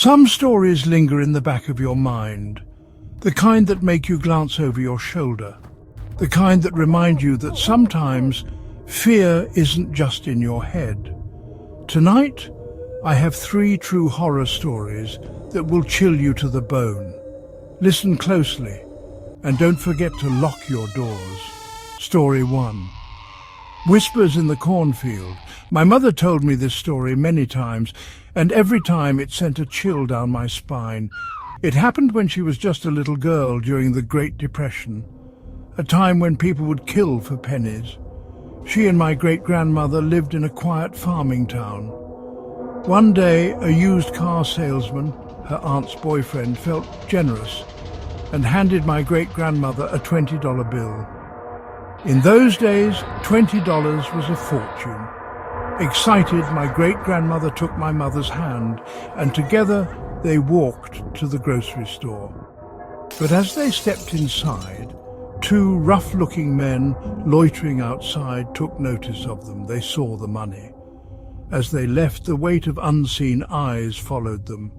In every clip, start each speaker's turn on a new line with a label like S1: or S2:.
S1: Some stories linger in the back of your mind, the kind that make you glance over your shoulder, the kind that remind you that sometimes fear isn't just in your head. Tonight, I have 3 true horror stories that will chill you to the bone. Listen closely, and don't forget to lock your doors. Story 1. Whispers in the cornfield. My mother told me this story many times, and every time it sent a chill down my spine. It happened when she was just a little girl during the Great Depression, a time when people would kill for pennies. She and my great-grandmother lived in a quiet farming town. One day, a used car salesman, her aunt's boyfriend, felt generous and handed my great-grandmother a $20 bill. In those days, $20 was a fortune. Excited, my great-grandmother took my mother's hand, and together they walked to the grocery store. But as they stepped inside, 2 rough-looking men loitering outside took notice of them. They saw the money. As they left, the weight of unseen eyes followed them.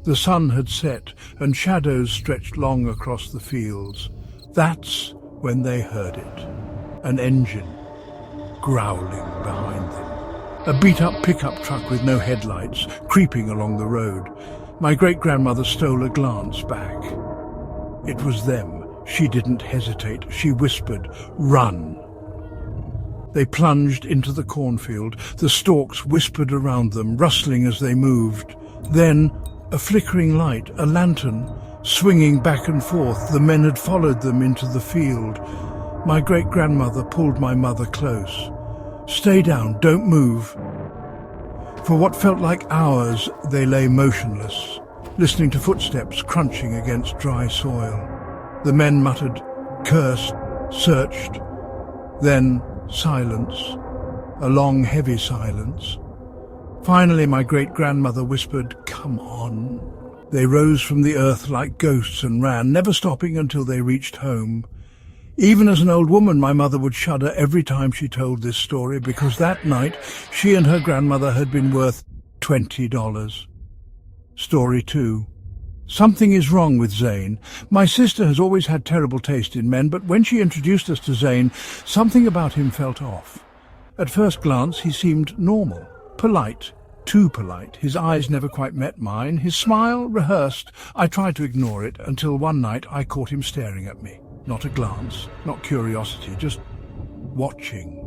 S1: The sun had set, and shadows stretched long across the fields. That's when they heard it. An engine growling behind them. A beat-up pickup truck with no headlights, creeping along the road. My great-grandmother stole a glance back. It was them. She didn't hesitate. She whispered, "Run!" They plunged into the cornfield. The stalks whispered around them, rustling as they moved. Then, a flickering light, a lantern, swinging back and forth. The men had followed them into the field. My great-grandmother pulled my mother close. "Stay down, don't move." For what felt like hours, they lay motionless, listening to footsteps crunching against dry soil. The men muttered, cursed, searched. Then silence, a long, heavy silence. Finally, my great-grandmother whispered, "Come on." They rose from the earth like ghosts and ran, never stopping until they reached home. Even as an old woman, my mother would shudder every time she told this story, because that night she and her grandmother had been worth $20. Story 2. Something is wrong with Zane. My sister has always had terrible taste in men, but when she introduced us to Zane, something about him felt off. At first glance, he seemed normal, polite, too polite. His eyes never quite met mine, his smile rehearsed. I tried to ignore it until one night I caught him staring at me. Not a glance, not curiosity, just watching.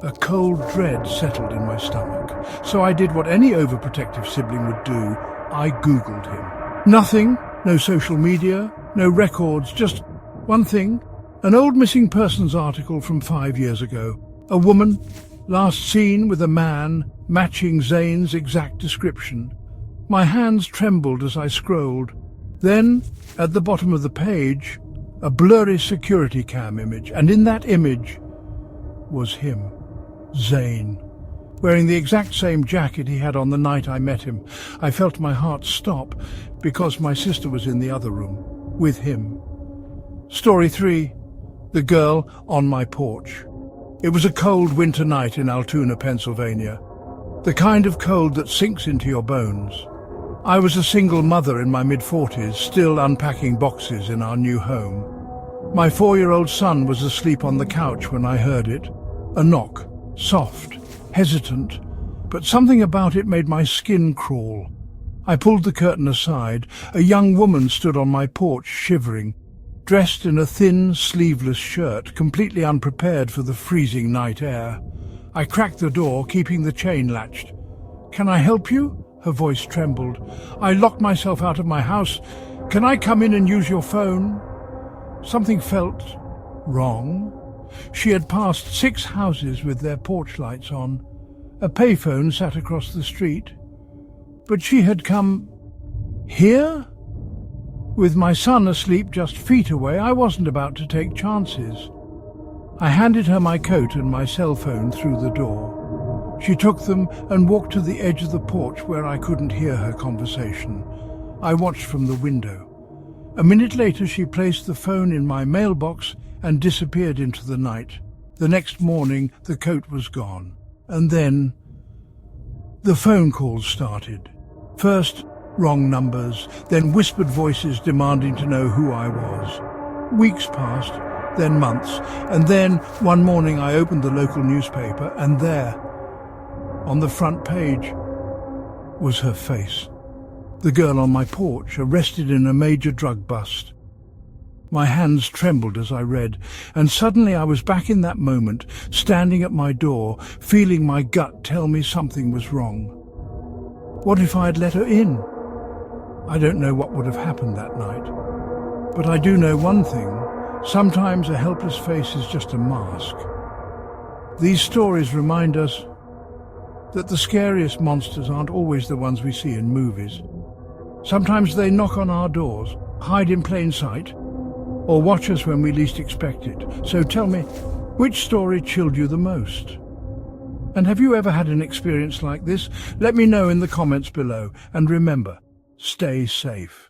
S1: A cold dread settled in my stomach, so I did what any overprotective sibling would do. I Googled him. Nothing, no social media, no records, just one thing, an old missing persons article from 5 years ago. A woman, last seen with a man, matching Zane's exact description. My hands trembled as I scrolled. Then, at the bottom of the page, a blurry security cam image, and in that image was him, Zane, wearing the exact same jacket he had on the night I met him. I felt my heart stop because my sister was in the other room with him. Story 3. The girl on my porch. It was a cold winter night in Altoona, Pennsylvania, the kind of cold that sinks into your bones. I was a single mother in my mid-40s, still unpacking boxes in our new home. My 4-year-old son was asleep on the couch when I heard it. A knock, soft, hesitant, but something about it made my skin crawl. I pulled the curtain aside. A young woman stood on my porch, shivering, dressed in a thin, sleeveless shirt, completely unprepared for the freezing night air. I cracked the door, keeping the chain latched. "Can I help you?" Her voice trembled. "I locked myself out of my house. Can I come in and use your phone?" Something felt wrong. She had passed 6 houses with their porch lights on. A payphone sat across the street. But she had come here? With my son asleep just feet away, I wasn't about to take chances. I handed her my coat and my cell phone through the door. She took them and walked to the edge of the porch where I couldn't hear her conversation. I watched from the window. A minute later, she placed the phone in my mailbox and disappeared into the night. The next morning, the coat was gone. And then the phone calls started. First, wrong numbers, then whispered voices demanding to know who I was. Weeks passed, then months, and then one morning I opened the local newspaper, and there, on the front page, was her face. The girl on my porch, arrested in a major drug bust. My hands trembled as I read, and suddenly I was back in that moment, standing at my door, feeling my gut tell me something was wrong. What if I had let her in? I don't know what would have happened that night. But I do know one thing. Sometimes a helpless face is just a mask. These stories remind us that the scariest monsters aren't always the ones we see in movies. Sometimes they knock on our doors, hide in plain sight, or watch us when we least expect it. So tell me, which story chilled you the most? And have you ever had an experience like this? Let me know in the comments below. And remember, stay safe.